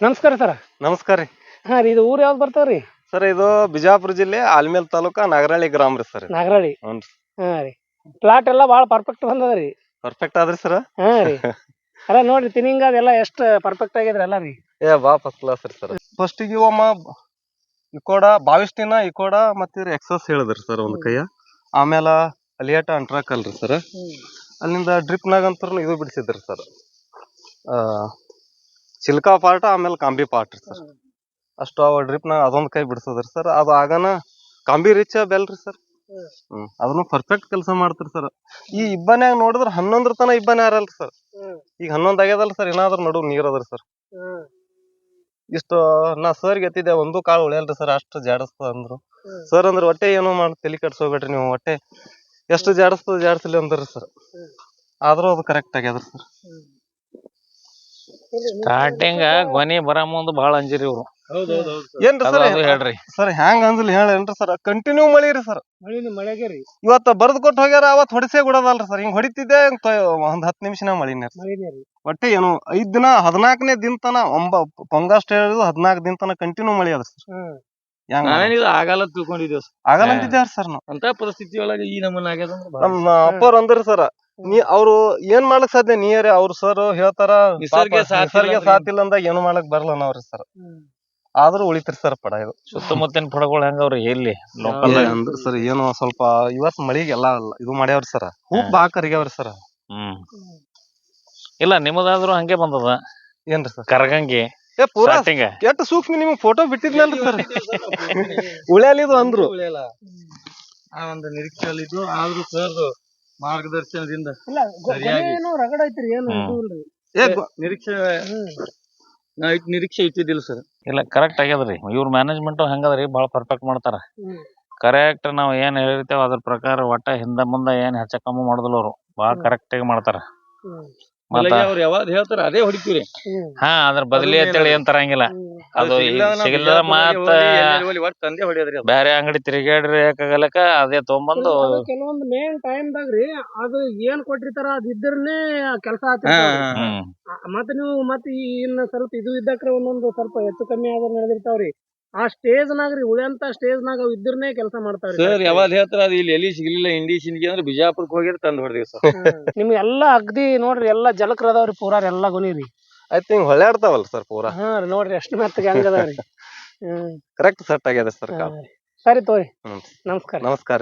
ನಮಸ್ಕಾರ ಸರ್. ನಮಸ್ಕಾರ ರೀ. ಹಾ ರೀ, ಇದು ಊರ್ ಯಾವ್ದು ಬರ್ತಾವ್ರಿ? ಸರ್ ಇದು ಬಿಜಾಪುರ ಜಿಲ್ಲೆ ಆಲ್ಮೇಲ್ ತಾಲೂಕಾ ನಾಗರಹಳ್ಳಿ ಗ್ರಾಮ ರೀ ಸರ್. ನಾಗರಹಳ್ಳಿ. ಹ್ಞೂ ಹಾ ರೀ, ಪ್ಲಾಟ್ ಎಲ್ಲ ಭಾಳ ಪರ್ಫೆಕ್ಟ್ ಬಂದದ್ರಿ. ಪರ್ಫೆಕ್ಟ್ ಆದ್ರಿ ಸರ್. ಹಾ ರೀ, ಅಲ್ಲ ನೋಡ್ರಿ ತಿನಿಂಗ್ ಅದೆಲ್ಲ ಎಷ್ಟು ಪರ್ಫೆಕ್ಟ್ ಆಗಿದ್ರಿ ಎಲ್ಲ ರೀ. ಬಾ ಫಸ್ಟ್ ಕ್ಲಾಸ್ ರೀ ಸರ್. ಫಸ್ಟಿಗೆ ಒಮ್ಮ ಇಕೋಡ ಬಾವಿಸ್ಟಿನ ಇಕೋಡ ಮತ್ತೆ ಎಕ್ಸಸ್ ಹೇಳಿದ್ರಿ ಸರ್ ಒಂದ್ ಕೈಯ. ಆಮೇಲೆ ಅಲಿಯಾಟ ಅಂಟ್ರಾಕಲ್ರಿ ಸರ್. ಅಲ್ಲಿಂದ ಡ್ರಿಪ್ನಾಗ ಅಂತ ಇದು ಬಿಡಿಸಿದ್ರಿ ಸರ್. ಚಿಲ್ಕಾ ಪಾರ್ಟ್ ಆಮೇಲೆ ಕಾಂಬಿ ಪಾರ್ಟ್ ರೀ ಸರ್. ಅಷ್ಟು ಅವ ಡ್ರಿಪ್ನಾಗ ಅದೊಂದ್ ಕೈ ಬಿಡಿಸೋದ್ರಿ ಸರ್. ಅದು ಆಗನ ಕಾಂಬಿ ರಿಚ್ ಬೆಲ್ರಿ ಸರ್. ಅದನ್ನು ಪರ್ಫೆಕ್ಟ್ ಕೆಲಸ ಮಾಡ್ತೀರಿ ಸರ್. ಈ ಇಬ್ಬನ್ಯಾಗ ನೋಡಿದ್ರ 11 ತನ ಇಬ್ಬನ ಯಾರಲ್ರಿ ಸರ್. ಈಗ 11 ಆಗ್ಯದಲ್ರಿ ಸರ್. ಏನಾದ್ರು ನಡು ನೀರ್ ಅದ್ರಿ ಸರ್. ಇಷ್ಟು ನಾ ಸರ್ಗೆ ಎತ್ತಿದ್ದೆ, ಒಂದು ಕಾಳು ಉಳಿಯಲ್ರಿ ಸರ್, ಅಷ್ಟು ಜಾಡಸ್ತದ ಅಂದ್ರು ಸರ್. ಅಂದ್ರೆ ಹೊಟ್ಟೆ ಏನು ಮಾಡಿ ತಲೆ ಕಟ್ಸೋಬೇಡ್ರಿ ನೀವು, ಹೊಟ್ಟೆ ಎಷ್ಟು ಜಾಡಸ್ತದ ಜಾಡ್ಸಲಿ ಅಂದ್ರಿ ಸರ್. ಆದ್ರೂ ಅದು ಕರೆಕ್ಟ್ ಆಗ್ಯದ್ರಿ ಸರ್. ಸ್ಟಾರ್ಟಿಂಗ್ ಗೊನಿ ಬರ ಮುಂದ್ ಬಾಳ ಅಂಜಿರಿ ಇವ್ರು. ಏನ್ರಿ ಸರ್ ಹೇಳ್ರಿ ಸರ್, ಹ್ಯಾಂಗ ಅಂದ್ಲಿ ಹೇಳೇನ್ರಿ ಸರ್. ಕಂಟಿನ್ಯೂ ಮಳಿ ರೀ ಸರ್. ಮಳೆಗೆ ರೀ ಇವತ್ತ ಬರ್ದ್ ಕೊಟ್ಟು ಹೋಗ್ಯಾರ, ಅವತ್ ಹೊಡಿಸೇ ಬಿಡೋದಲ್ರಿ ಸರ್. ಹಿಂಗ್ ಹೊಡಿತಿದ್ದೆ ಒಂದ್ 10 ನಿಮಿಷನ ಮಳಿನೇ ರೀ. ಒಟ್ಟೆ ಏನು 5 ದಿನ 14ನೇ ದಿನ ತನ ಪೊಂಗಸ್ಟ್ ಹೇಳಿದ್ರು 14 ದಿನ ತನ ಕಂಟಿನ್ಯೂ ಮಳಿ ಅದ ಸರ್. ನಾವೇನಿದು ಆಗಲ್ಲ ತಿಳ್ಕೊಂಡಿದ್ದೇವ್ ಆಗಲ್ಲ ಅಂತಿದ್ದೇವ್ರಿ ಸರ್. ನಾವು ಅಂತ ಪರಿಸ್ಥಿತಿ ಒಳಗೆ ಈ ನಮೂನ ಆಗ್ಯದ ನಮ್ಮ ಅಪ್ಪರ್ ಅಂದ್ರಿ ಸರ್, ಅವ್ರು ಏನ್ ಮಾಡ್ಲಕ್ ಸಾಧ್ಯ ನೀರೇ. ಅವ್ರು ಸರ್ ಹೇಳ್ತಾರ ನಿಸರ್ಗ ಸಾಥ್ ಇಲ್ಲ ಅಂದಾಗ ಏನು ಮಾಡ್ಲಕ್ ಬರಲ್ಲ ನಾವ್ರಿ ಸರ್. ಆದ್ರೂ ಉಳಿತ್ರಿ ಸರ್ ಪಡ ಇದು. ಸುತ್ತಮುತ್ತಿನ ಪಡಗಳು ಹೆಂಗವ್ರಿ ಎಲ್ಲಿ ಲೋಕಲ್ ಅಂದ್ರ ಸರ್ ಏನು ಸ್ವಲ್ಪ ಇವತ್ ಮಳಿಗೆ ಎಲ್ಲಾ ಇದು ಮಾಡ್ಯಾವ್ರಿ ಸರ್. ಹೂಪ್ ಬಾ ಕರಿಗ್ಯಾವ್ರಿ ಸರ್. ಇಲ್ಲ ನಿಮ್ಮದಾದ್ರು ಹಂಗೆ ಬಂದದ ಏನ್ರಿ ಸರ್ ಕರಗಂಗಿ ಪೂರಾ ಎಷ್ಟು ಸೂಕ್ಷ್ಮ. ನಿಮ್ಗೆ ಫೋಟೋ ಬಿಟ್ಟಿದ್ನಲ್ರಿ ಸರ್. ಉಳ್ಯಾಲಿದು ಅಂದ್ರು ಒಂದು ನಿರೀಕ್ಷೆಯಲ್ಲಿದ್ದು ಆದ್ರೂ ಸರ್ ಮಾರ್ಗದರ್ಶನದಿಂದ ರಗಡ ಐತ್ರಿ, ಏನು ಇದು ಇಲ್ರಿ. ನಿರೀಕ್ಷೆ ಇಟ್ಟಿದ್ದಿಲ್ಲ ಸರ್. ಇಲ್ಲ ಕರೆಕ್ಟ್ ಆಗ್ಯದ್ರಿ. ಇವ್ರ ಮ್ಯಾನೇಜ್ಮೆಂಟ್ ಹೆಂಗದ್ರಿ, ಬಾಳ ಪರ್ಫೆಕ್ಟ್ ಮಾಡ್ತಾರ. ಕರೆಕ್ಟ್ ನಾವ್ ಏನ್ ಹೇಳಿರ್ತೇವ ಅದ್ರ ಪ್ರಕಾರ ಒಟ್ಟ ಹಿಂದ ಮುಂದ ಏನ್ ಹೆಚ್ಚ ಕಮ್ಮಿ ಮಾಡುದಿಲ್ಲ ಅವ್ರು. ಬಾಳ ಕರೆಕ್ಟ್ ಆಗಿ ಮಾಡ್ತಾರ. ಅವ್ರು ಯಾವ್ದು ಹೇಳ್ತಾರ ಅದೇ ಹೊಡಿತೀವ್ರಿ. ಹಾ, ಅದ್ರ ಬದಲಿ ಅಂತೇಳಿ ಏನ್ ತರಂಗಿಲ್ಲ. ಅದು ಸಿಗಲ್ಲ ಮತ್ತ ಬ್ಯಾರೆ ಅಂಗಡಿ ತಿರುಗಾಡ್ರಿ ಯಾಕಾಗಲಕ ಅದೇ ತಗೊಂಬಂದು ಕೆಲವೊಂದು ಮೇನ್ ಟೈಮ್ದಾಗ್ರಿ ಅದು ಏನ್ ಕೊಟ್ಟಿರ್ತಾರ ಅದ್ ಇದ್ರನೇ ಕೆಲಸ ಮತ್ತೆ ನೀವು ಮತ್ತೆ ಇನ್ನ ಸ್ವಲ್ಪ ಇದು ಇದ್ದಕ್ರೆ ಒಂದೊಂದು ಸ್ವಲ್ಪ ಹೆಚ್ಚು ಕಮ್ಮಿ ಆದ್ರೆ ನಡೆದಿರ್ತಾವ್ರಿ. ಆ ಸ್ಟೇಜ್ ನಾಗ್ರಿ ಉಳಿಯಂತ ಸ್ಟೇಜ್ ನಾಗ ಅವ್ ಇದ್ರನೇ ಕೆಲಸ ಮಾಡ್ತಾವ್ರಿ ಸರ್. ಯಾವಾಗ ಹೇಳ್ತಾರ ಅದು ಇಲ್ಲಿ ಎಲ್ಲಿ ಸಿಗ್ಲಿಲ್ಲ ಇಂಡಿ ಸಿಂಡಿಗೆ ಅಂದ್ರೆ ಬಿಜಾಪುರಕ್ಕೆ ಹೋಗಿರ್ ತಂದ್ ಹೊಡೆದಿವಿ ಸರ್. ನಿಮ್ಗೆ ಎಲ್ಲಾ ಅಗ್ದಿ ನೋಡ್ರಿ ಎಲ್ಲಾ ಜಲಕ್ರ ಅದಾವ್ರಿ ಪೂರಾ ಎಲ್ಲಾ ಗುನಿರಿ. ಐ ತಿಂಕ್ ಹೊಳ್ಯಾಡ್ತಾವಲ್ಲ ಸರ್ ಪೂರಾ. ಹಾ ರೀ, ನೋಡ್ರಿ ಎಷ್ಟು ಮೆತ್ತಗೆ ಹೆಂಗ್ ಅದಾವ್ರಿ. ಕರೆಕ್ಟ್ ಸೆಟ್ ಆಗ್ಯದ ಸರ್. ಸರಿ ತೋರಿ, ನಮಸ್ಕಾರ. ನಮಸ್ಕಾರ.